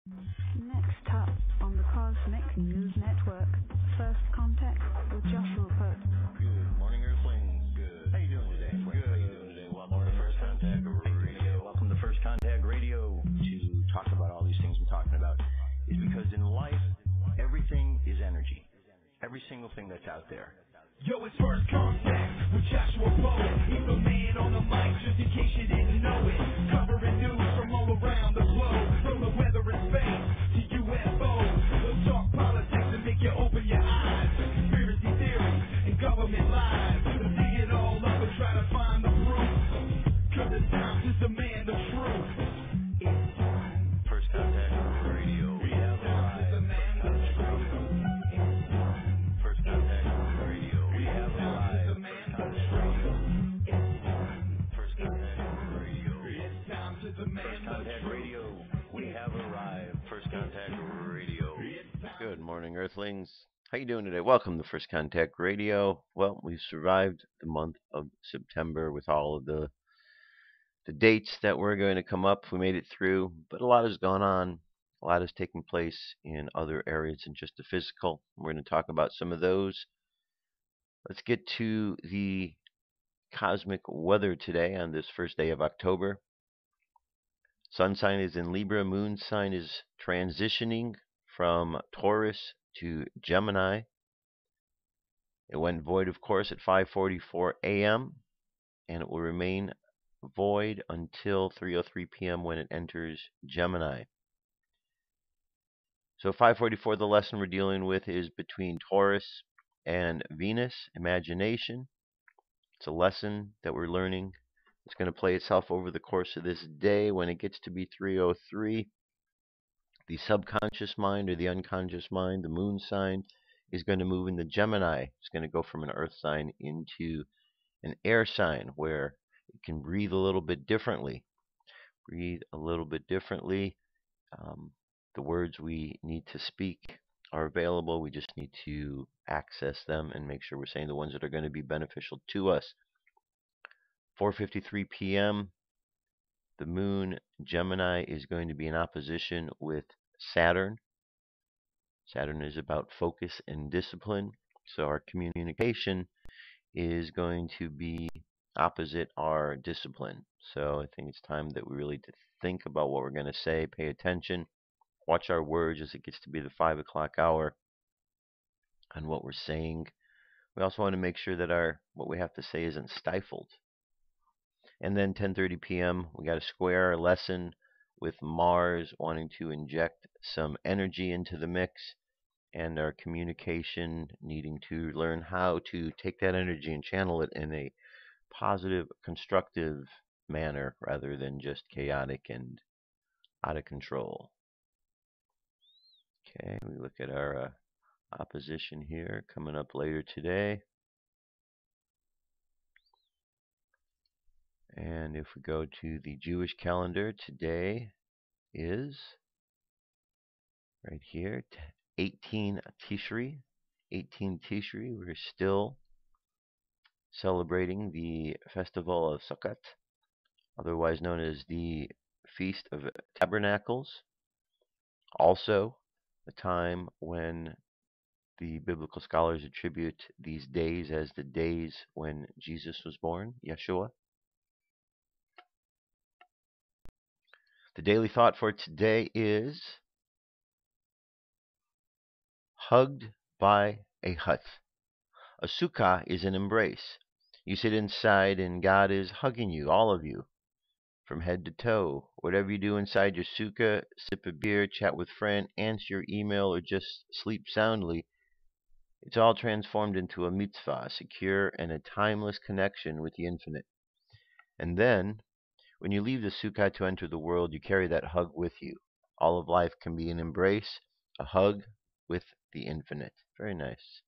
Next up on the Cosmic News Network, First Contact with Joshua Pope. Good morning, Earthlings. Good. How you doing today? Good. How you doing today? Welcome to First Contact Radio. Welcome to First Contact Radio. To talk about all these things I'm talking about is because in life, everything is energy. Every single thing that's out there. Yo, it's First Contact with Joshua Pope. He's the man on the mic, just in case you didn't know it. Covering news from all around the globe, from the weather and space to UFOs. We'll talk politics and make you open your eyes. Conspiracy theories and government lies. We'll dig it all up and try to find the proof. Cause the time to demand the truth. It's time. First Contact Radio. We have arrived. First Contact Radio. We have arrived. First Contact Radio. It's time to demand First Contact Radio. We have arrived. First Contact Radio. Good morning, Earthlings. How you doing today? Welcome to First Contact Radio. Well, we've survived the month of September with all of the dates that were going to come up. We made it through, but a lot has gone on. A lot has taken place in other areas than just the physical. We're going to talk about some of those. Let's get to the cosmic weather today on this first day of October. Sun sign is in Libra. Moon sign is transitioning from Taurus to Gemini. It went void, of course, at 5:44 a.m. and it will remain void until 3:03 p.m. when it enters Gemini. So 5:44, the lesson we're dealing with is between Taurus and Venus, imagination. It's a lesson that we're learning. It's going to play itself over the course of this day. When it gets to be 3:03, the subconscious mind or the unconscious mind, the moon sign, is going to move into Gemini. It's going to go from an earth sign into an air sign where it can breathe a little bit differently. Breathe a little bit differently. The words we need to speak are available. We just need to access them and make sure we're saying the ones that are going to be beneficial to us. 4:53 p.m. The moon, Gemini, is going to be in opposition with Saturn. Saturn is about focus and discipline. So our communication is going to be opposite our discipline. So I think it's time that we really think about what we're going to say, pay attention, watch our words as it gets to be the 5 o'clock hour on what we're saying. We also want to make sure that what we have to say isn't stifled. And then 10:30 p.m., we got a square lesson with Mars wanting to inject some energy into the mix, and our communication needing to learn how to take that energy and channel it in a positive, constructive manner rather than just chaotic and out of control. Okay, we look at our opposition here coming up later today. And if we go to the Jewish calendar, today is right here, 18 Tishri. 18 Tishri, we're still celebrating the festival of Sukkot, otherwise known as the Feast of Tabernacles. Also, a time when the biblical scholars attribute these days as the days when Jesus was born, Yeshua. The daily thought for today is hugged by a hut. A sukkah is an embrace. You sit inside and God is hugging you, all of you, from head to toe. Whatever you do inside your sukkah, sip a beer, chat with a friend, answer your email, or just sleep soundly, it's all transformed into a mitzvah, a secure and a timeless connection with the infinite. And then, when you leave the sukkah to enter the world, you carry that hug with you. All of life can be an embrace, a hug with the infinite. Very nice.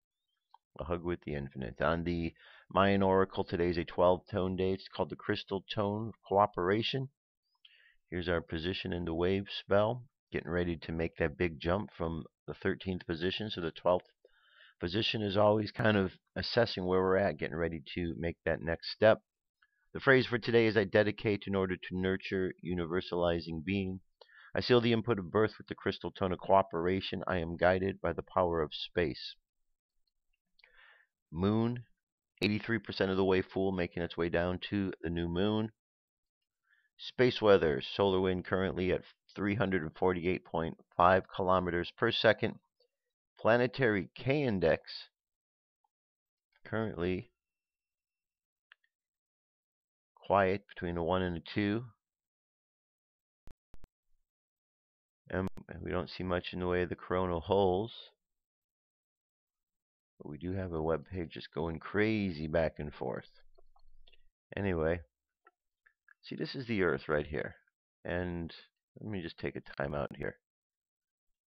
A hug with the infinite. On the Mayan Oracle, today is a 12-tone day. It's called the crystal tone of cooperation. Here's our position in the wave spell. Getting ready to make that big jump from the 13th position. So the 12th position is always kind of assessing where we're at, getting ready to make that next step. The phrase for today is I dedicate in order to nurture universalizing being. I seal the input of birth with the crystal tone of cooperation. I am guided by the power of space. Moon, 83% of the way full, making its way down to the new moon. Space weather, solar wind currently at 348.5 kilometers per second. Planetary K index currently quiet between a 1 and a 2. And we don't see much in the way of the coronal holes. But we do have a web page just going crazy back and forth. Anyway, see, this is the Earth right here. And let me just take a time out here.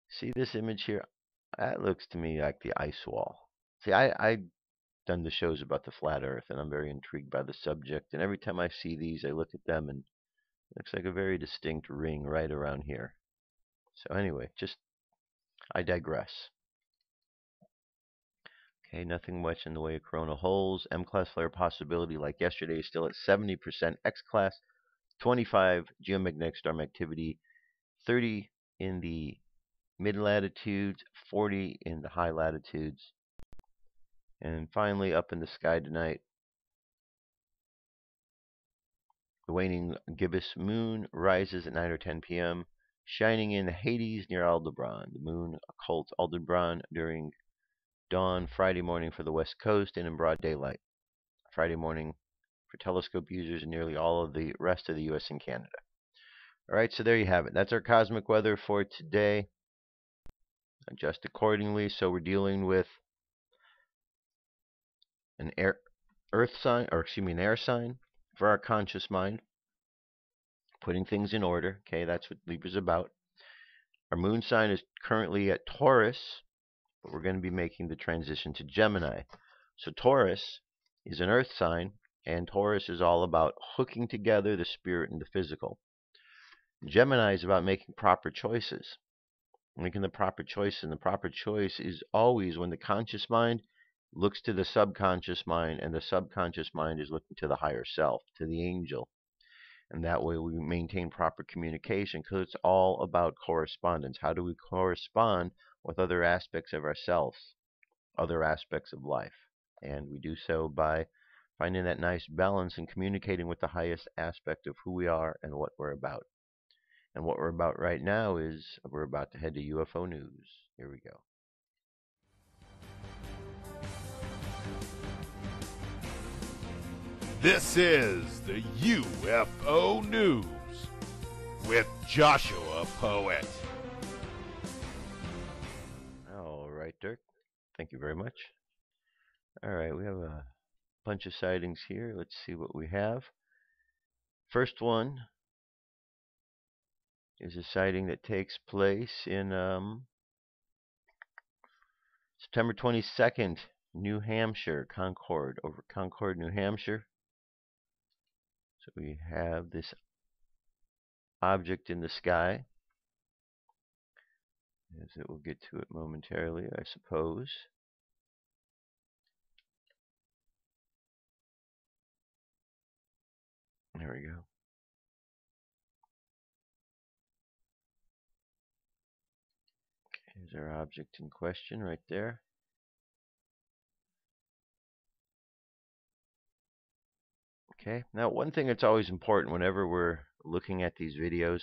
See this image here? That looks to me like the ice wall. See, I've done the shows about the flat Earth, and I'm very intrigued by the subject. And every time I see these, I look at them, and it looks like a very distinct ring right around here. So anyway, I digress. Okay, nothing much in the way of coronal holes. M-class flare possibility, like yesterday, is still at 70%. X-class, 25 geomagnetic storm activity, 30 in the mid-latitudes, 40 in the high latitudes. And finally, up in the sky tonight, the waning gibbous moon rises at 9 or 10 p.m., shining in Hades near Aldebaran. The moon occults Aldebaran during dawn Friday morning for the West Coast and in broad daylight Friday morning for telescope users and nearly all of the rest of the U.S. and Canada. All right, so there you have it. That's our cosmic weather for today. Adjust accordingly. So we're dealing with an air sign for our conscious mind, putting things in order. Okay, that's what Libra's about. Our moon sign is currently at Taurus, but we're going to be making the transition to Gemini. So Taurus is an earth sign, and Taurus is all about hooking together the spirit and the physical. Gemini is about making proper choices, making the proper choice, and the proper choice is always when the conscious mind looks to the subconscious mind, and the subconscious mind is looking to the higher self, to the angel. And that way we maintain proper communication, because it's all about correspondence. How do we correspond with other aspects of ourselves, other aspects of life? And we do so by finding that nice balance and communicating with the highest aspect of who we are and what we're about. And what we're about right now is we're about to head to UFO news. Here we go. This is the UFO News with Joshua Poet. All right, Dirk. Thank you very much. All right, we have a bunch of sightings here. Let's see what we have. First one is a sighting that takes place in September 22nd, New Hampshire, Concord, over Concord, New Hampshire. So we have this object in the sky, as it will get to it momentarily, I suppose. There we go. Here's our object in question right there. Okay, now one thing that's always important whenever we're looking at these videos,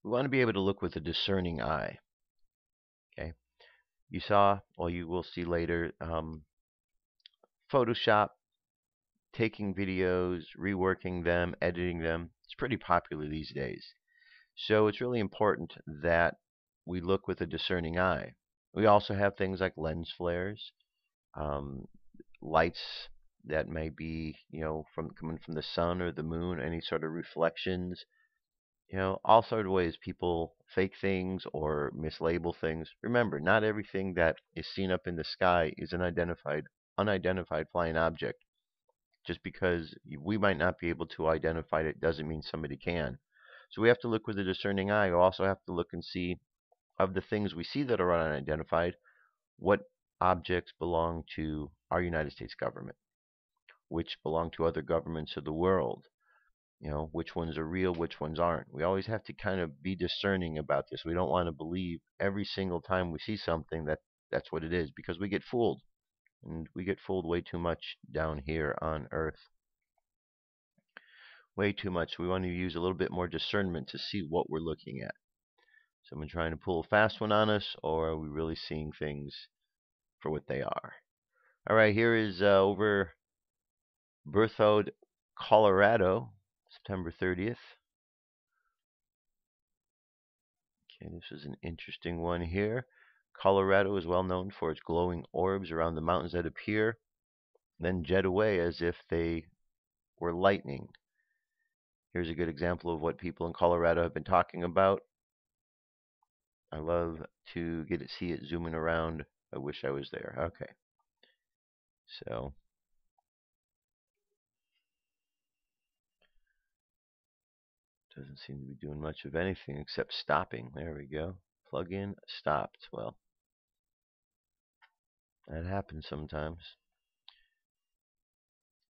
we want to be able to look with a discerning eye. Okay, you saw, well, you will see later, Photoshop, taking videos, reworking them, editing them. It's pretty popular these days. So it's really important that we look with a discerning eye. We also have things like lens flares, lights that may be, coming from the sun or the moon, any sort of reflections, all sort of ways people fake things or mislabel things. Remember, not everything that is seen up in the sky is an unidentified flying object. Just because we might not be able to identify it doesn't mean somebody can. So we have to look with a discerning eye. We also have to look and see, of the things we see that are unidentified, what objects belong to our United States government, which belong to other governments of the world. You know, which ones are real, which ones aren't. We always have to kind of be discerning about this. We don't want to believe every single time we see something that that's what it is, because we get fooled. And we get fooled way too much down here on Earth. Way too much. We want to use a little bit more discernment to see what we're looking at. Someone trying to pull a fast one on us, or are we really seeing things for what they are? All right, here is over Berthoud, Colorado, September 30th. Okay, this is an interesting one here. Colorado is well known for its glowing orbs around the mountains that appear, then jet away as if they were lightning. Here's a good example of what people in Colorado have been talking about. I love to see it zooming around. I wish I was there. Okay. So doesn't seem to be doing much of anything except stopping. There we go. Plug in, stopped. Well, that happens sometimes.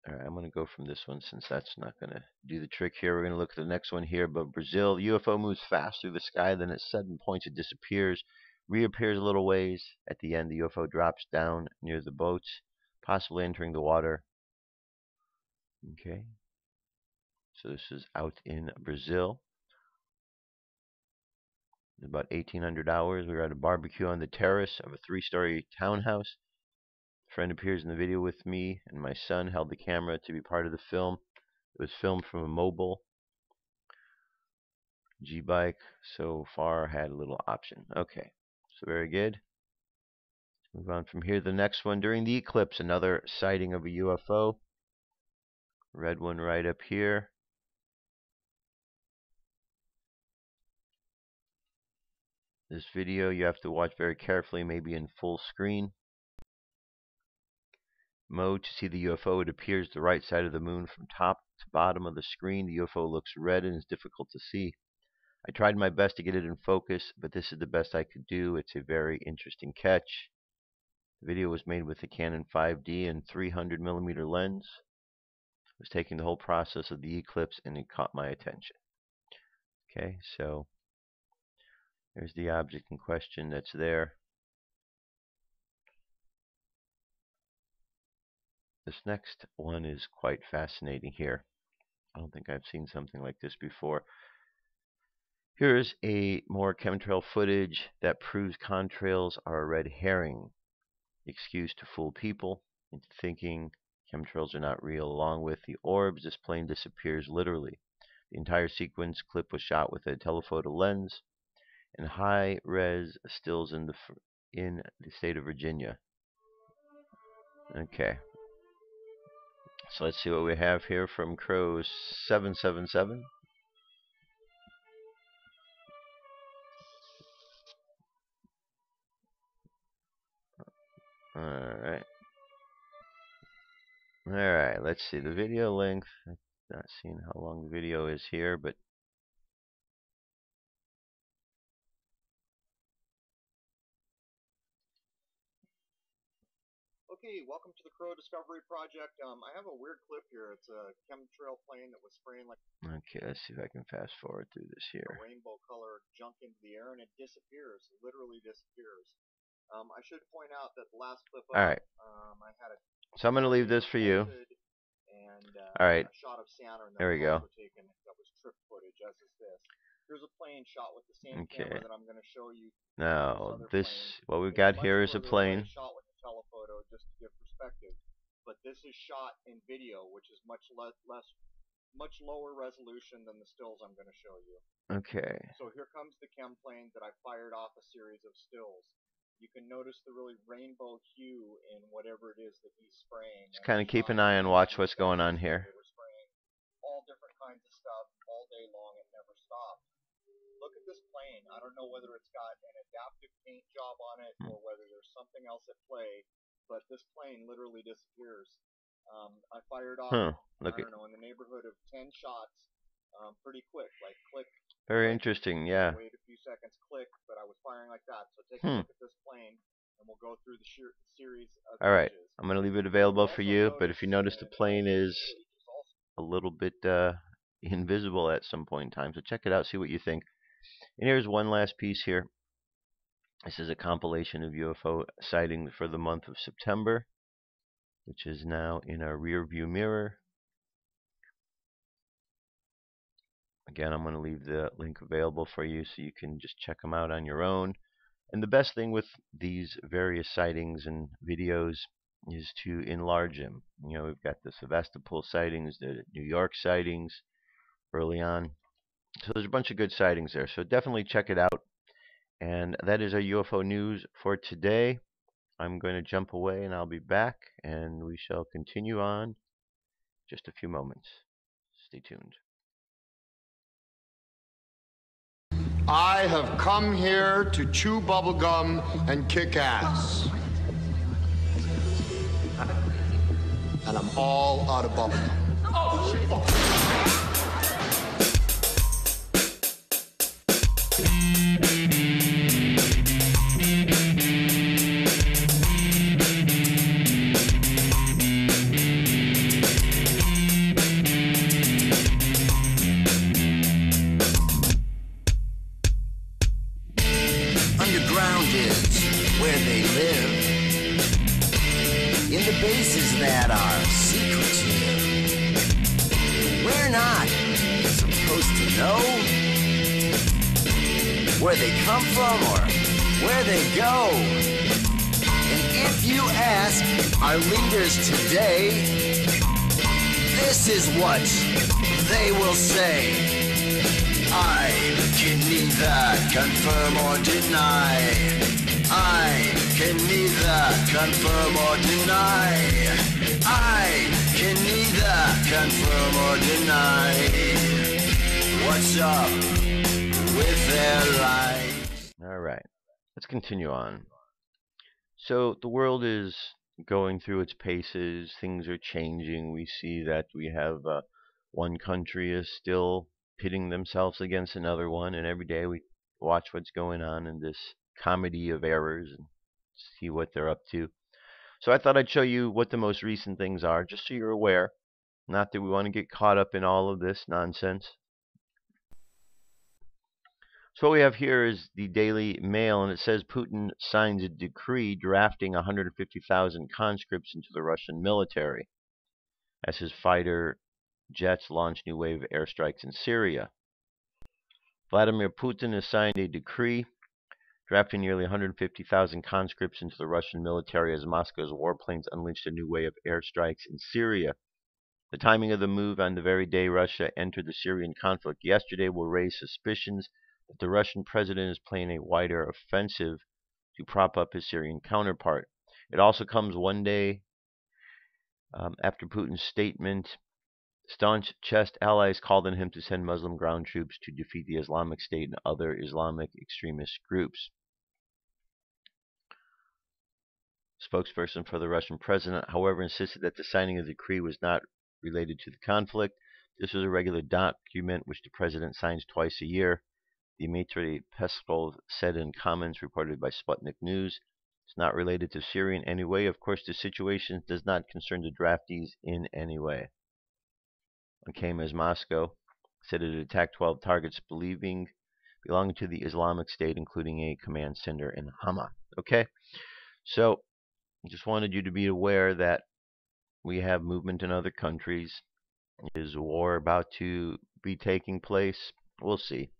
All right, I'm going to go from this one since that's not going to do the trick here. We're going to look at the next one here. But Brazil, UFO moves fast through the sky, then at sudden points it disappears, reappears a little ways. At the end, the UFO drops down near the boats, possibly entering the water. Okay. So this is out in Brazil. About 1800 hours. We were at a barbecue on the terrace of a 3-story townhouse. A friend appears in the video with me, and my son held the camera to be part of the film. It was filmed from a mobile G-bike. So far, had a little option. Okay, so very good. Let's move on from here. The next one, during the eclipse, another sighting of a UFO. Red one right up here. This video you have to watch very carefully, maybe in full screen mode to see the UFO. It appears the right side of the moon from top to bottom of the screen. The UFO looks red and is difficult to see. I tried my best to get it in focus, but this is the best I could do. It's a very interesting catch. The video was made with a Canon 5D and 300mm lens. I was taking the whole process of the eclipse and it caught my attention. Okay, so there's the object in question that's there. This next one is quite fascinating here. I don't think I've seen something like this before. Here's a more chemtrail footage that proves contrails are a red herring excuse to fool people into thinking chemtrails are not real. Along with the orbs, this plane disappears literally. The entire sequence clip was shot with a telephoto lens and high-res stills in the state of Virginia. Okay. So let's see what we have here from Crow 777. Alright. Alright, let's see. The video length. I'm not seeing how long the video is here, but Okay, welcome to the Crow Discovery Project. I have a weird clip here. It's a chemtrail plane that was spraying like okay, let's see if I can fast forward through this here. a rainbow color junk into the air, and it disappears, literally disappears. I should point out that the last clip up, Alright. I had a So I'm going to leave this for you. And Alright. a shot of Saturn that There we go. was also taken that was trip footage, as is this. Here's a plane shot with the same camera that I'm going to show you. Now, what we've got here is a plane. Shot with a telephoto just to give perspective, but this is shot in video, which is much lower resolution than the stills I'm going to show you. Okay. So here comes the chem plane that I fired off a series of stills. You can notice the really rainbow hue in whatever it is that he's spraying. Just kind of keep an eye and watch what's going on here. They were spraying all different kinds of stuff all day long and never stopped. Look at this plane. I don't know whether it's got an adaptive paint job on it or whether there's something else at play, but this plane literally disappears. I fired off, I don't know, in the neighborhood of 10 shots pretty quick, like click. Very interesting, yeah. Wait a few seconds, click, but I was firing like that. So take a look at this plane, and we'll go through the series of Alright, images. I'm going to leave it available for you, but if you notice the plane is a little bit, invisible at some point in time. So check it out, see what you think. And here's one last piece here. This is a compilation of UFO sightings for the month of September, which is now in our rear view mirror. Again, I'm going to leave the link available for you so you can just check them out on your own. And the best thing with these various sightings and videos is to enlarge them. You know, we've got the Sevastopol sightings, the New York sightings early on. So there's a bunch of good sightings there. So definitely check it out. And that is our UFO news for today. I'm going to jump away and I'll be back, and we shall continue on just a few moments. Stay tuned. I have come here to chew bubblegum and kick ass. And I'm all out of bubblegum. Underground is where they live. In the bases that are secretive. We're not supposed to know where they come from or where they go. And if you ask our leaders today, this is what they will say. I can neither confirm or deny. I can neither confirm or deny. I can neither confirm or deny. What's up with their lives? All right, let's continue on. So the world is going through its paces. Things are changing. We see that we have one country is still pitting themselves against another one, and every day we watch what's going on in this comedy of errors and see what they're up to. So I thought I'd show you what the most recent things are, just so you're aware. Not that we want to get caught up in all of this nonsense. So what we have here is the Daily Mail, and it says Putin signs a decree drafting 150,000 conscripts into the Russian military as his fighter jets launch new wave of airstrikes in Syria. Vladimir Putin has signed a decree drafting nearly 150,000 conscripts into the Russian military as Moscow's warplanes unleashed a new wave of airstrikes in Syria. The timing of the move on the very day Russia entered the Syrian conflict yesterday will raise suspicions that the Russian president is planning a wider offensive to prop up his Syrian counterpart. It also comes one day after Putin's statement. Staunch chest allies called on him to send Muslim ground troops to defeat the Islamic State and other Islamic extremist groups. Spokesperson for the Russian president, however, insisted that the signing of the decree was not related to the conflict. This was a regular document which the president signs twice a year. Dmitry Peskov said in comments reported by Sputnik News. It's not related to Syria in any way. Of course, the situation does not concern the draftees in any way. Came as Moscow said it attacked 12 targets belonging to the Islamic State, including a command center in Hama. Okay, so I just wanted you to be aware that we have movement in other countries. Is war about to be taking place? We'll see.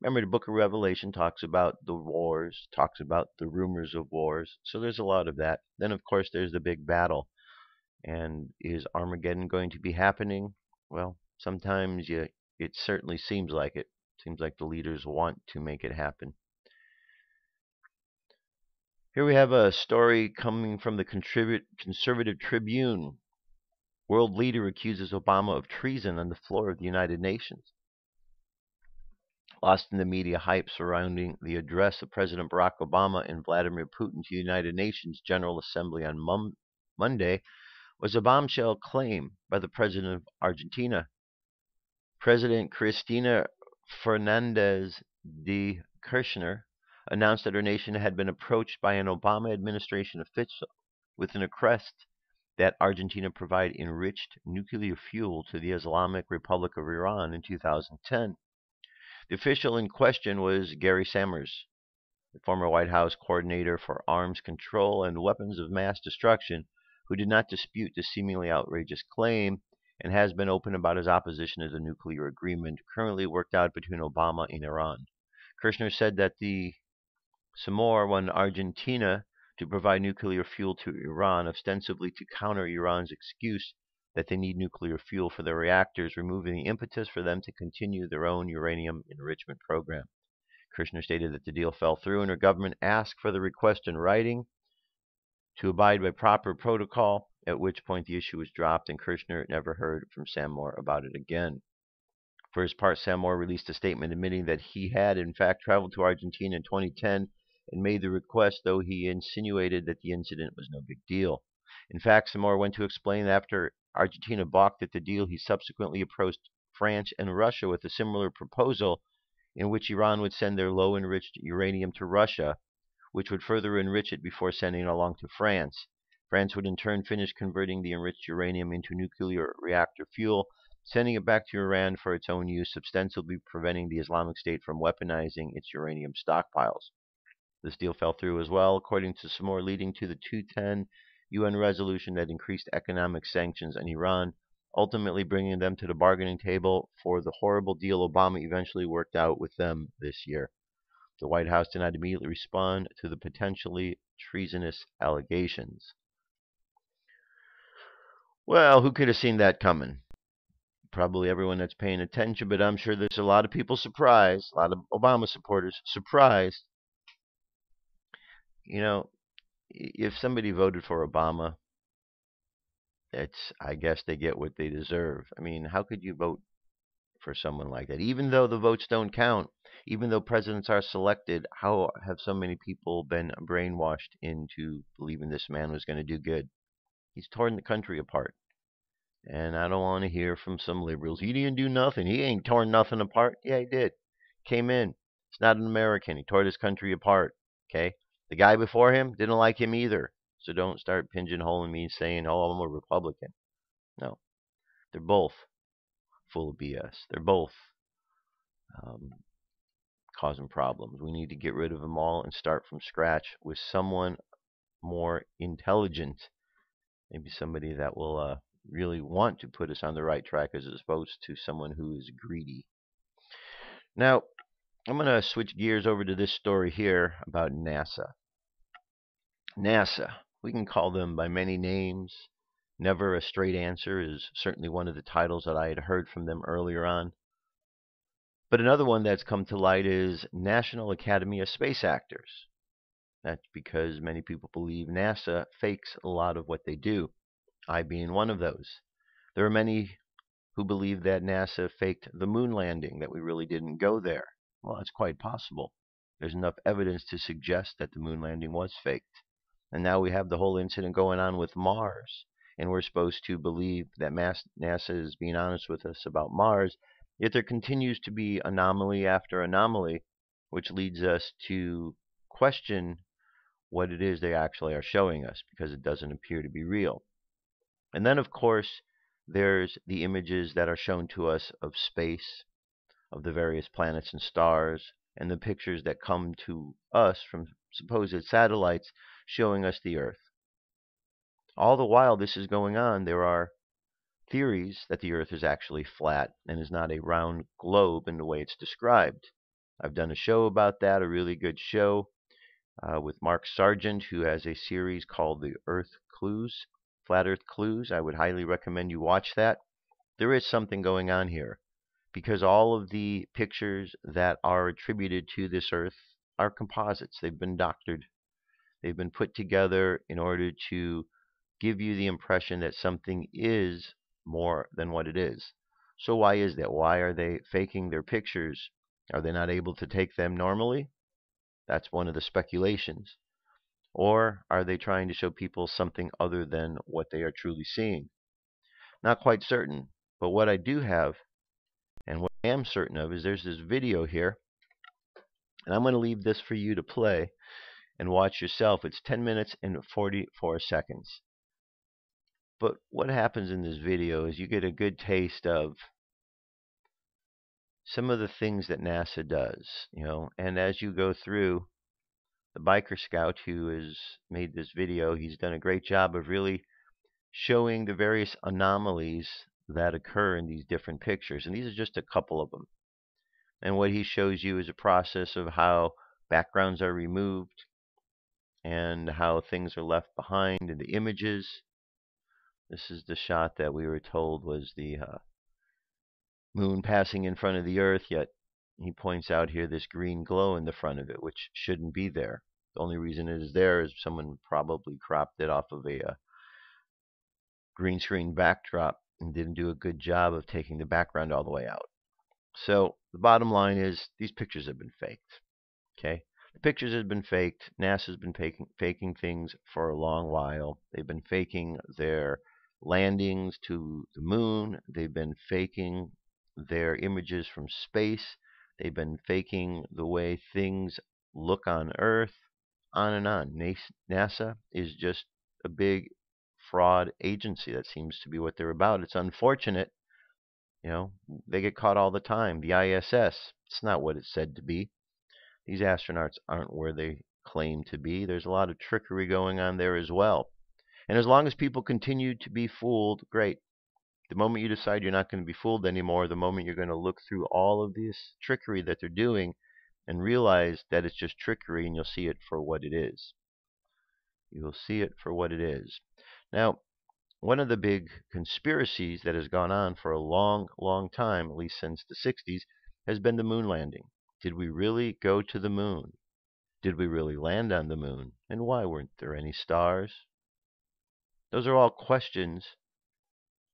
Remember, the book of Revelation talks about the wars, talks about the rumors of wars. So there's a lot of that. Then, of course, there's the big battle. And is Armageddon going to be happening? Well, sometimes it certainly seems like it. Seems like the leaders want to make it happen. Here we have a story coming from the Conservative Tribune. World leader accuses Obama of treason on the floor of the United Nations. Lost in the media hype surrounding the address of President Barack Obama and Vladimir Putin to the United Nations General Assembly on Monday was a bombshell claim by the president of Argentina. President Cristina Fernandez de Kirchner announced that her nation had been approached by an Obama administration official with an request that Argentina provide enriched nuclear fuel to the Islamic Republic of Iran in 2010. The official in question was Gary Summers, the former White House coordinator for arms control and weapons of mass destruction, who did not dispute the seemingly outrageous claim and has been open about his opposition to the nuclear agreement currently worked out between Obama and Iran. Kirshner said that the Samor wanted Argentina to provide nuclear fuel to Iran, ostensibly to counter Iran's excuse that they need nuclear fuel for their reactors, removing the impetus for them to continue their own uranium enrichment program. Kirshner stated that the deal fell through and her government asked for the request in writing to abide by proper protocol, at which point the issue was dropped and Kirshner never heard from Samor about it again. For his part, Samor released a statement admitting that he had in fact traveled to Argentina in 2010 and made the request, though he insinuated that the incident was no big deal. In fact, Samor went to explain that after Argentina balked at the deal, he subsequently approached France and Russia with a similar proposal in which Iran would send their low-enriched uranium to Russia, which would further enrich it before sending it along to France. France would in turn finish converting the enriched uranium into nuclear reactor fuel, sending it back to Iran for its own use, ostensibly preventing the Islamic State from weaponizing its uranium stockpiles. This deal fell through as well, according to Samor, leading to the 2010 UN resolution that increased economic sanctions on Iran, ultimately bringing them to the bargaining table for the horrible deal Obama eventually worked out with them this year. The White House did not immediately respond to the potentially treasonous allegations. Well, who could have seen that coming? Probably everyone that's paying attention, but I'm sure there's a lot of people surprised, a lot of Obama supporters surprised. You know, if somebody voted for Obama, I guess they get what they deserve. I mean, how could you vote for someone like that? Even though the votes don't count, even though presidents are selected, how have so many people been brainwashed into believing this man was going to do good? He's torn the country apart. And I don't want to hear from some liberals, he didn't do nothing. He ain't torn nothing apart. Yeah, he did. Came in. He's not an American. He tore this country apart. Okay? The guy before him didn't like him either. So don't start pigeonholing me saying, oh, I'm a Republican. No. They're both full of BS. They're both causing problems. We need to get rid of them all and start from scratch with someone more intelligent. Maybe somebody that will really want to put us on the right track as opposed to someone who is greedy. Now, I'm going to switch gears over to this story here about NASA. NASA, we can call them by many names. Never a Straight Answer is certainly one of the titles that I had heard from them earlier on. But another one that's come to light is National Academy of Space Actors. That's because many people believe NASA fakes a lot of what they do, I being one of those. There are many who believe that NASA faked the moon landing, that we really didn't go there. Well, that's quite possible. There's enough evidence to suggest that the moon landing was faked. And now we have the whole incident going on with Mars. And we're supposed to believe that NASA is being honest with us about Mars. Yet there continues to be anomaly after anomaly, which leads us to question what it is they actually are showing us, because it doesn't appear to be real. And then, of course, there's the images that are shown to us of space, of the various planets and stars, and the pictures that come to us from supposed satellites showing us the Earth. All the while this is going on, there are theories that the Earth is actually flat and is not a round globe in the way it's described. I've done a show about that, a really good show with Mark Sargent, who has a series called The Earth Clues, Flat Earth Clues. I would highly recommend you watch that. There is something going on here, because all of the pictures that are attributed to this Earth are composites. They've been doctored. They've been put together in order to give you the impression that something is more than what it is. So why is that? Why are they faking their pictures? Are they not able to take them normally? That's one of the speculations. Or are they trying to show people something other than what they are truly seeing? Not quite certain. But what I do have, and what I am certain of, is there's this video here. And I'm going to leave this for you to play and watch yourself. It's 10 minutes and 44 seconds. But what happens in this video is you get a good taste of some of the things that NASA does, and as you go through, the biker scout who has made this video, he's done a great job of really showing the various anomalies that occur in these different pictures. And these are just a couple of them. And what he shows you is a process of how backgrounds are removed and how things are left behind in the images. This is the shot that we were told was the moon passing in front of the Earth, yet he points out here this green glow in the front of it, which shouldn't be there. The only reason it is there is someone probably cropped it off of a green screen backdrop and didn't do a good job of taking the background all the way out. So the bottom line is these pictures have been faked. Okay, the pictures have been faked. NASA's been faking things for a long while. They've been faking their landings to the moon. They've been faking their images from space. They've been faking the way things look on Earth, on and on. NASA is just a big fraud agency. That seems to be what they're about. It's unfortunate. They get caught all the time. The ISS, it's not what it's said to be. These astronauts aren't where they claim to be. There's a lot of trickery going on there as well. And as long as people continue to be fooled, great. The moment you decide you're not going to be fooled anymore, the moment you're going to look through all of this trickery that they're doing and realize that it's just trickery, and you'll see it for what it is. You'll see it for what it is. Now, one of the big conspiracies that has gone on for a long, long time, at least since the 60s, has been the moon landing. Did we really go to the moon? Did we really land on the moon? And why weren't there any stars? Those are all questions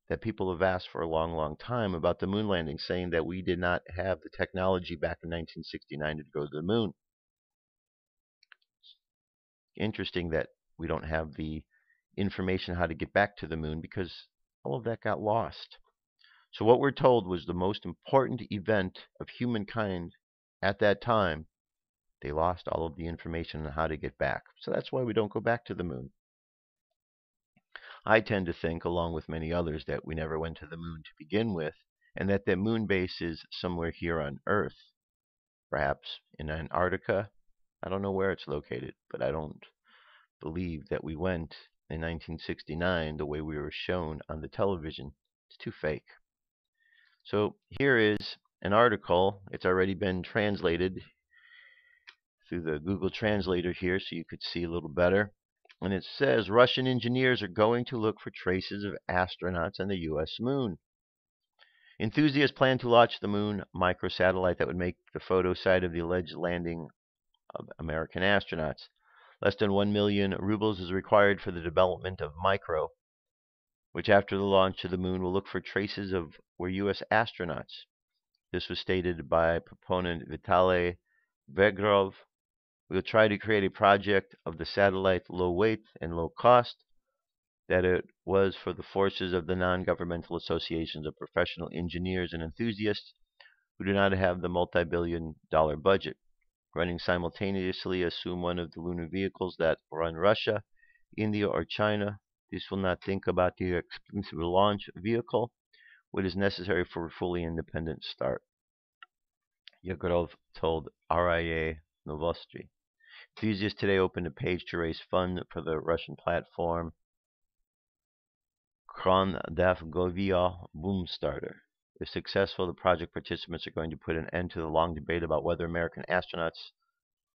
that people have asked for a long, long time about the moon landing, saying that we did not have the technology back in 1969 to go to the moon. Interesting that we don't have the information how to get back to the moon because all of that got lost. So what we're told was the most important event of humankind at that time. They lost all of the information on how to get back. So that's why we don't go back to the moon. I tend to think, along with many others, that we never went to the moon to begin with, and that the moon base is somewhere here on Earth, perhaps in Antarctica. I don't know where it's located, but I don't believe that we went in 1969 the way we were shown on the television. It's too fake. So here is an article. It's already been translated through the Google Translator here so you could see a little better. And it says Russian engineers are going to look for traces of astronauts on the U.S. moon. Enthusiasts plan to launch the moon microsatellite that would make the photo site of the alleged landing of American astronauts. Less than 1 million rubles is required for the development of Micro, which after the launch to the moon will look for traces of where U.S. astronauts. This was stated by proponent Vitaly Vegrov. We will try to create a project of the satellite low weight and low cost that it was for the forces of the non-governmental associations of professional engineers and enthusiasts who do not have the multi-billion-dollar budget. Running simultaneously, assume one of the lunar vehicles that run Russia, India, or China. This will not think about the expensive launch vehicle, what is necessary for a fully independent start. Yegorov told RIA Novosti. Enthusiasts today opened a page to raise funds for the Russian platform Kron-Davgovia Boomstarter. If successful, the project participants are going to put an end to the long debate about whether American astronauts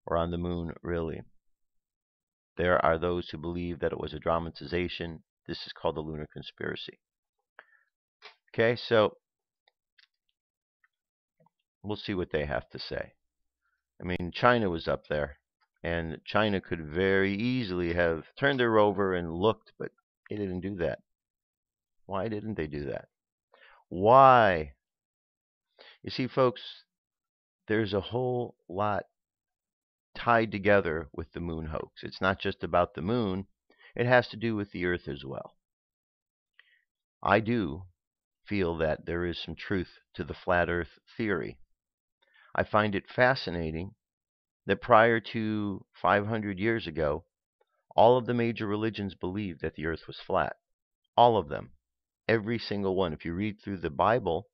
were on the moon really. There are those who believe that it was a dramatization. This is called the lunar conspiracy. Okay, so we'll see what they have to say. I mean, China was up there, and China could very easily have turned their rover and looked, but they didn't do that. Why didn't they do that? Why? You see, folks, there's a whole lot tied together with the moon hoax. It's not just about the moon. It has to do with the Earth as well. I do feel that there is some truth to the flat Earth theory. I find it fascinating that prior to 500 years ago, all of the major religions believed that the Earth was flat. All of them. Every single one. If you read through the Bible,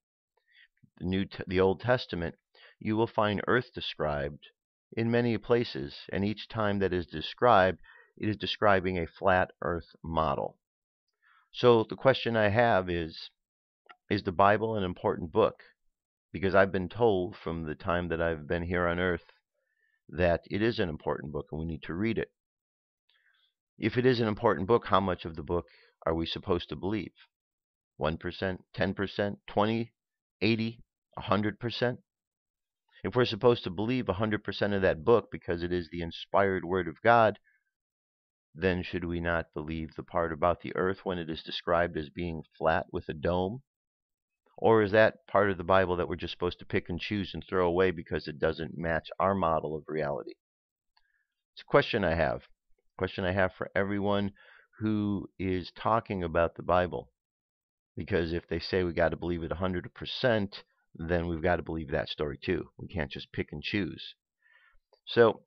the Old Testament, you will find Earth described in many places, and each time that is described, it is describing a flat Earth model. So the question I have is the Bible an important book? Because I've been told from the time that I've been here on Earth that it is an important book and we need to read it. If it is an important book, how much of the book are we supposed to believe? 1%, 10%, 20, 80, 100%? If we're supposed to believe 100% of that book because it is the inspired Word of God, then should we not believe the part about the earth when it is described as being flat with a dome? Or is that part of the Bible that we're just supposed to pick and choose and throw away because it doesn't match our model of reality? It's a question I have. Question I have for everyone who is talking about the Bible. Because if they say we got to believe it 100%, then we've got to believe that story too. We can't just pick and choose. So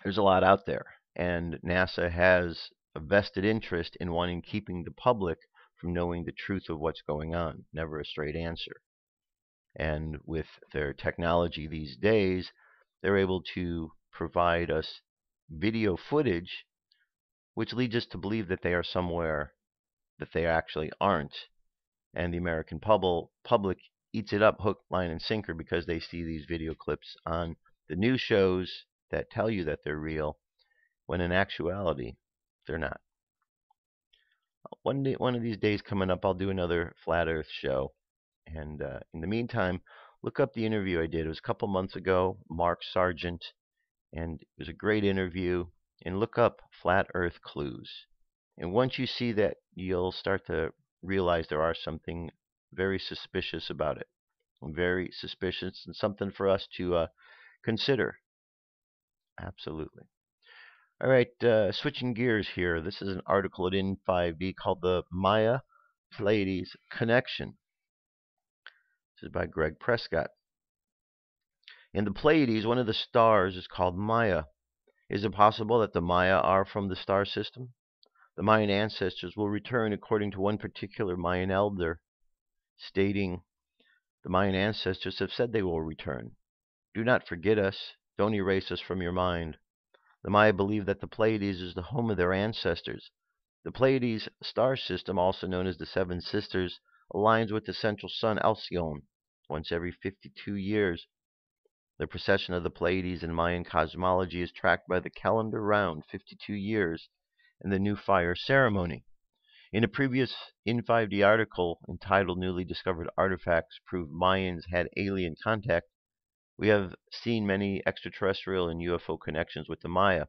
there's a lot out there, and NASA has a vested interest in keeping the public from knowing the truth of what's going on. Never a straight answer. And with their technology these days, they're able to provide us video footage, which leads us to believe that they are somewhere that they actually aren't. And the American public eats it up hook, line, and sinker because they see these video clips on the news shows that tell you that they're real, when in actuality, they're not. One of these days coming up, I'll do another Flat Earth show. And in the meantime, look up the interview I did. It was a couple months ago, Mark Sargent, and it was a great interview. And look up Flat Earth Clues. And once you see that, you'll start to realize there are something very suspicious about it. Very suspicious, and something for us to consider. Absolutely. All right, switching gears here. This is an article at In5D called The Maya-Pleiades Connection. This is by Greg Prescott. In the Pleiades, one of the stars is called Maya. Is it possible that the Maya are from the star system? The Mayan ancestors will return according to one particular Mayan elder, stating, the Mayan ancestors have said they will return. Do not forget us. Don't erase us from your mind. The Maya believe that the Pleiades is the home of their ancestors. The Pleiades star system, also known as the Seven Sisters, aligns with the central sun Alcyone once every 52 years. The precession of the Pleiades in Mayan cosmology is tracked by the calendar round 52 years and the New Fire ceremony. In a previous In5D article entitled Newly Discovered Artifacts Prove Mayans Had Alien Contact, we have seen many extraterrestrial and UFO connections with the Maya.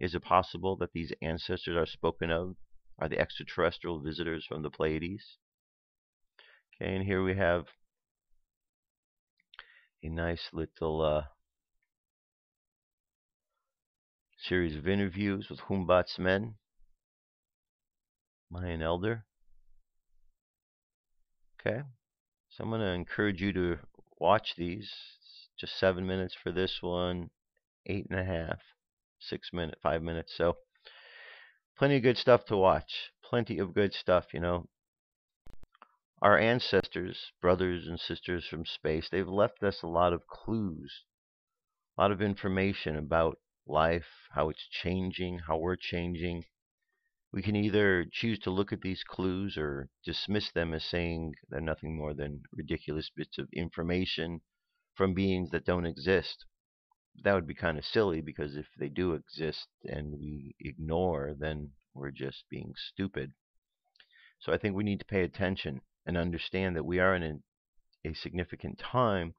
Is it possible that these ancestors are spoken of are the extraterrestrial visitors from the Pleiades? Okay, and here we have a nice little series of interviews with Humboldt men, Mayan elder. Okay, so I'm going to encourage you to watch these. Just 7 minutes for this one, 8.5, 6 minutes, 5 minutes. So plenty of good stuff to watch. Plenty of good stuff, you know. Our ancestors, brothers and sisters from space, they've left us a lot of clues, a lot of information about life, how it's changing, how we're changing. We can either choose to look at these clues or dismiss them as saying they're nothing more than ridiculous bits of information from beings that don't exist. That would be kind of silly, because if they do exist and we ignore, then we're just being stupid. So I think we need to pay attention and understand that we are in a significant time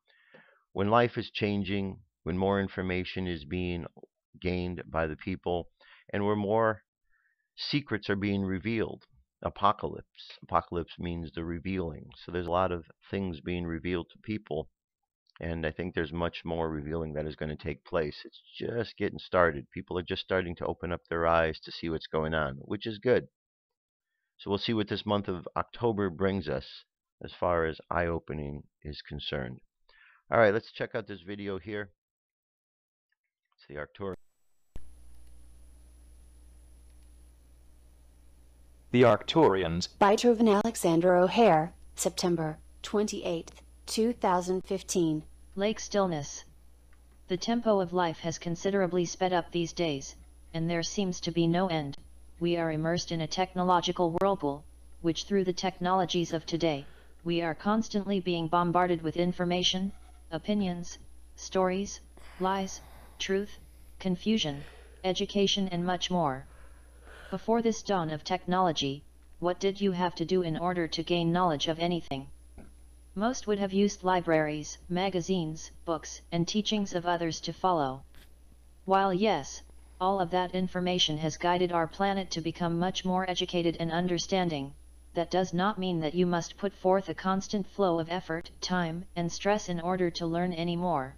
when life is changing, when more information is being gained by the people, and where more secrets are being revealed. Apocalypse. Apocalypse means the revealing. So there's a lot of things being revealed to people. And I think there's much more revealing that is going to take place. It's just getting started. People are just starting to open up their eyes to see what's going on, which is good. So we'll see what this month of October brings us as far as eye-opening is concerned. All right, let's check out this video here. It's the Arcturian. The Arcturians. By Truvan Alexander O'Hare, September 28, 2015. Lake stillness. The tempo of life has considerably sped up these days, and there seems to be no end. We are immersed in a technological whirlpool, which through the technologies of today, we are constantly being bombarded with information, opinions, stories, lies, truth, confusion, education and much more. Before this dawn of technology, what did you have to do in order to gain knowledge of anything? Most would have used libraries, magazines, books, and teachings of others to follow. While yes, all of that information has guided our planet to become much more educated and understanding, that does not mean that you must put forth a constant flow of effort, time, and stress in order to learn any more.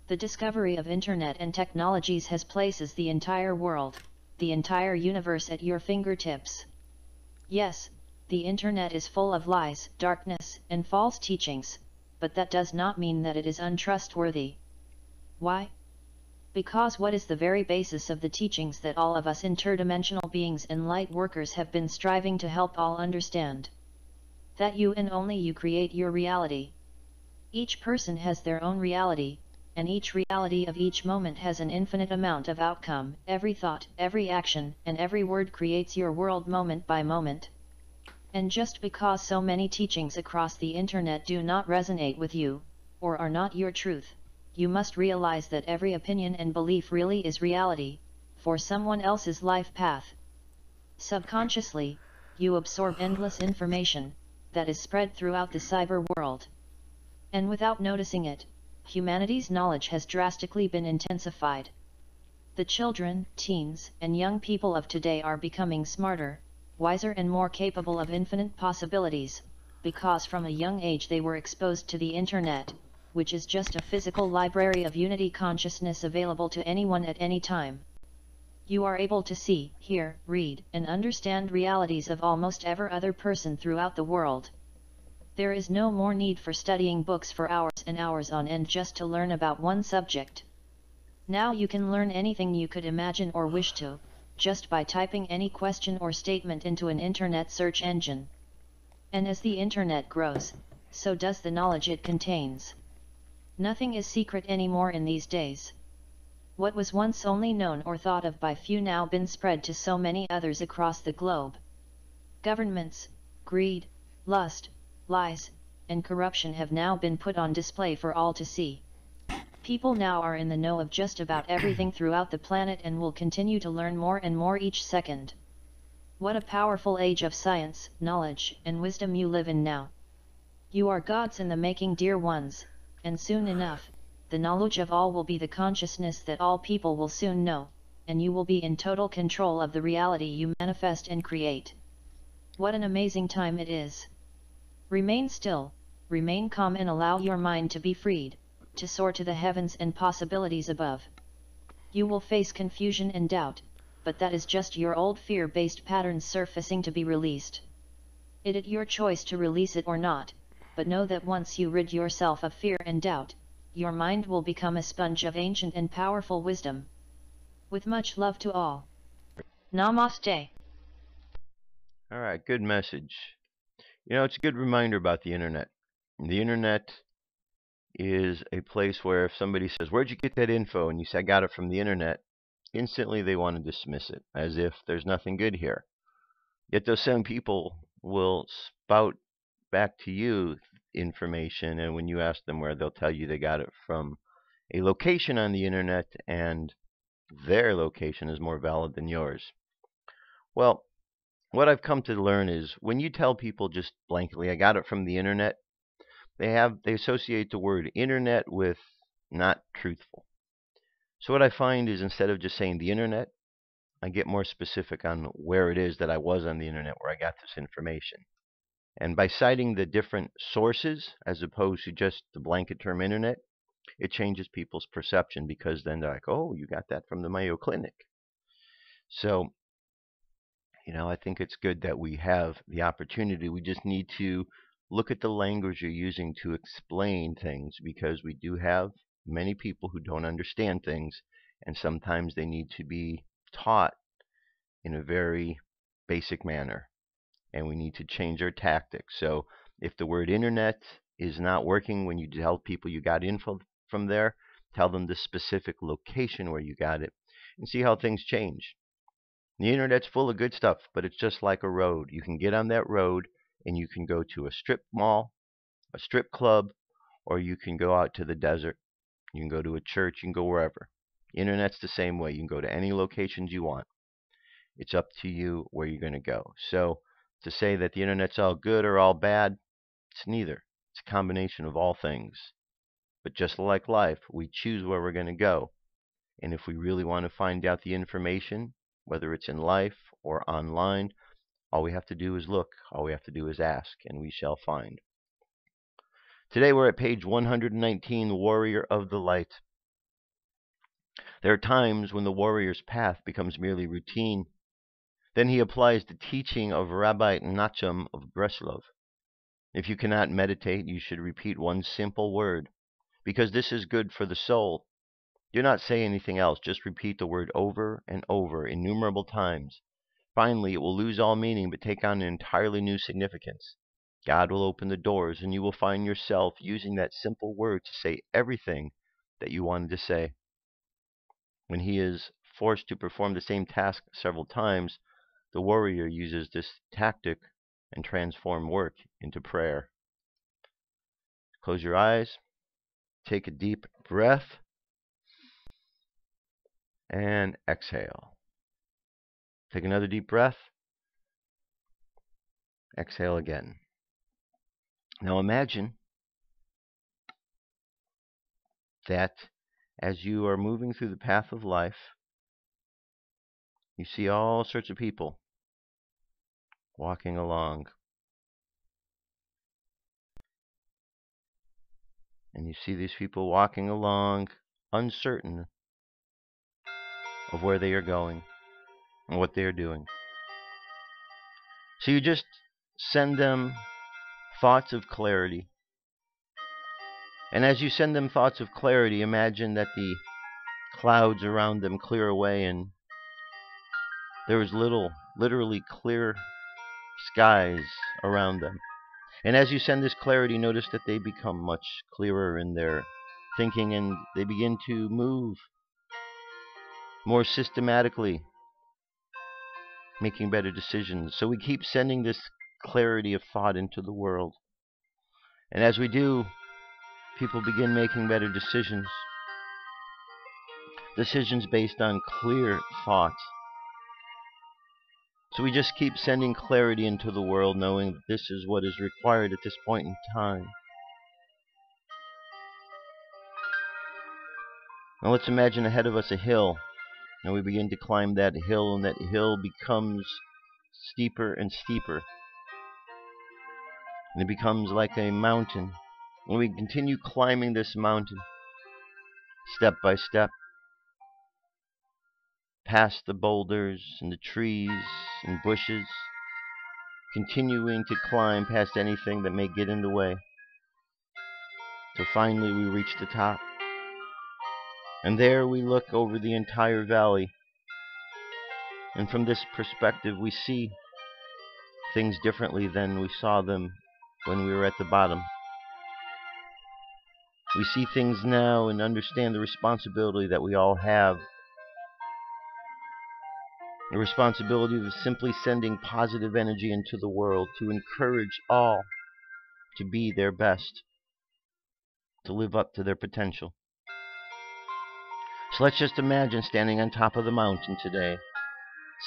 The discovery of internet and technologies has places the entire world, the entire universe at your fingertips. Yes, the internet is full of lies, darkness, and false teachings, but that does not mean that it is untrustworthy. Why? Because what is the very basis of the teachings that all of us interdimensional beings and light workers have been striving to help all understand? That you and only you create your reality. Each person has their own reality, and each reality of each moment has an infinite amount of outcome. Every thought, every action, and every word creates your world moment by moment. And just because so many teachings across the internet do not resonate with you, or are not your truth, you must realize that every opinion and belief really is reality, for someone else's life path. Subconsciously, you absorb endless information, that is spread throughout the cyber world. And without noticing it, humanity's knowledge has drastically been intensified. The children, teens, and young people of today are becoming smarter, wiser and more capable of infinite possibilities, because from a young age they were exposed to the internet, which is just a physical library of unity consciousness available to anyone at any time. You are able to see, hear, read, and understand realities of almost every other person throughout the world. There is no more need for studying books for hours and hours on end just to learn about one subject. Now you can learn anything you could imagine or wish to, just by typing any question or statement into an internet search engine. And as the internet grows, so does the knowledge it contains. Nothing is secret anymore in these days. What was once only known or thought of by few now been spread to so many others across the globe. Governments, greed, lust, lies, and corruption have now been put on display for all to see. People now are in the know of just about everything throughout the planet and will continue to learn more and more each second. What a powerful age of science, knowledge, and wisdom you live in now. You are gods in the making, dear ones, and soon enough, the knowledge of all will be the consciousness that all people will soon know, and you will be in total control of the reality you manifest and create. What an amazing time it is. Remain still, remain calm and allow your mind to be freed, to soar to the heavens and possibilities above. You will face confusion and doubt, but that is just your old fear-based patterns surfacing to be released. It is your choice to release it or not, but know that once you rid yourself of fear and doubt, your mind will become a sponge of ancient and powerful wisdom. With much love to all. Namaste. All right, good message. You know, it's a good reminder about the internet. The internet is a place where if somebody says, "Where'd you get that info?" and you say, "I got it from the internet," instantly they want to dismiss it, as if there's nothing good here. Yet those same people will spout back to you information, and when you ask them where, they'll tell you they got it from a location on the internet, and their location is more valid than yours. Well, what I've come to learn is when you tell people just blankly, "I got it from the internet," they associate the word internet with not truthful. So what I find is instead of just saying the internet, I get more specific on where it is that I was on the internet, where I got this information. And by citing the different sources as opposed to just the blanket term internet, it changes people's perception, because then they're like, "Oh, you got that from the Mayo Clinic." So, you know, I think it's good that we have the opportunity. We just need to look at the language you're using to explain things, because we do have many people who don't understand things, and sometimes they need to be taught in a very basic manner. and we need to change our tactics. So if the word internet is not working when you tell people you got info from there, tell them the specific location where you got it, and see how things change. The internet's full of good stuff, but it's just like a road. You can get on that road and you can go to a strip mall, a strip club, or you can go out to the desert. You can go to a church, you can go wherever. The internet's the same way. You can go to any locations you want. It's up to you where you're going to go. So to say that the internet's all good or all bad, it's neither. It's a combination of all things. But just like life, we choose where we're going to go. And if we really want to find out the information, whether it's in life or online, all we have to do is look. All we have to do is ask, and we shall find. Today we're at page 119, the Warrior of the Light. There are times when the warrior's path becomes merely routine. Then he applies the teaching of Rabbi Nachum of Breslov. If you cannot meditate, you should repeat one simple word, because this is good for the soul. Do not say anything else, just repeat the word over and over, innumerable times. Finally, it will lose all meaning, but take on an entirely new significance. God will open the doors, and you will find yourself using that simple word to say everything that you wanted to say. When he is forced to perform the same task several times, the warrior uses this tactic and transforms work into prayer. Close your eyes, take a deep breath, and exhale. Take another deep breath, exhale again. Now imagine that as you are moving through the path of life, you see all sorts of people walking along. And you see these people walking along uncertain of where they are going and what they are doing. So you just send them thoughts of clarity. And as you send them thoughts of clarity, imagine that the clouds around them clear away and there is literally clear skies around them. And as you send this clarity, notice that they become much clearer in their thinking and they begin to move more systematically, making better decisions. So we keep sending this clarity of thought into the world. And as we do, people begin making better decisions. Decisions based on clear thought. So we just keep sending clarity into the world, knowing that this is what is required at this point in time. Now let's imagine ahead of us a hill. And we begin to climb that hill, and that hill becomes steeper and steeper. And it becomes like a mountain. And we continue climbing this mountain, step by step, past the boulders and the trees and bushes, continuing to climb past anything that may get in the way. So finally we reach the top. And there we look over the entire valley. And from this perspective we see things differently than we saw them when we were at the bottom. We see things now and understand the responsibility that we all have. The responsibility of simply sending positive energy into the world to encourage all to be their best, to live up to their potential. So let's just imagine standing on top of the mountain today,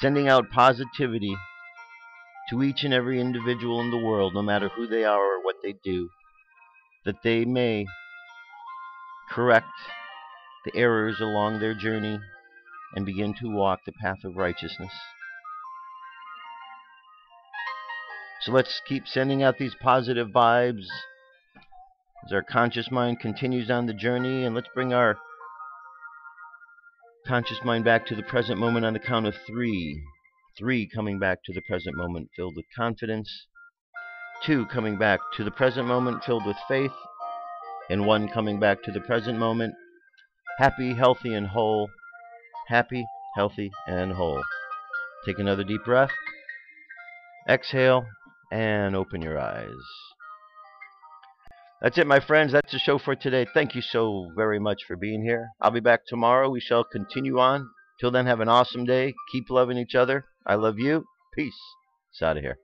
sending out positivity to each and every individual in the world, no matter who they are or what they do, that they may correct the errors along their journey and begin to walk the path of righteousness. So let's keep sending out these positive vibes as our conscious mind continues on the journey, and let's bring our conscious mind back to the present moment on the count of 3. 3 coming back to the present moment filled with confidence. 2 coming back to the present moment filled with faith. And 1 coming back to the present moment happy, healthy, and whole. Happy, healthy, and whole. Take another deep breath. Exhale and open your eyes. That's it, my friends. That's the show for today. Thank you so very much for being here. I'll be back tomorrow. We shall continue on. Till then, have an awesome day. Keep loving each other. I love you. Peace. It's out of here.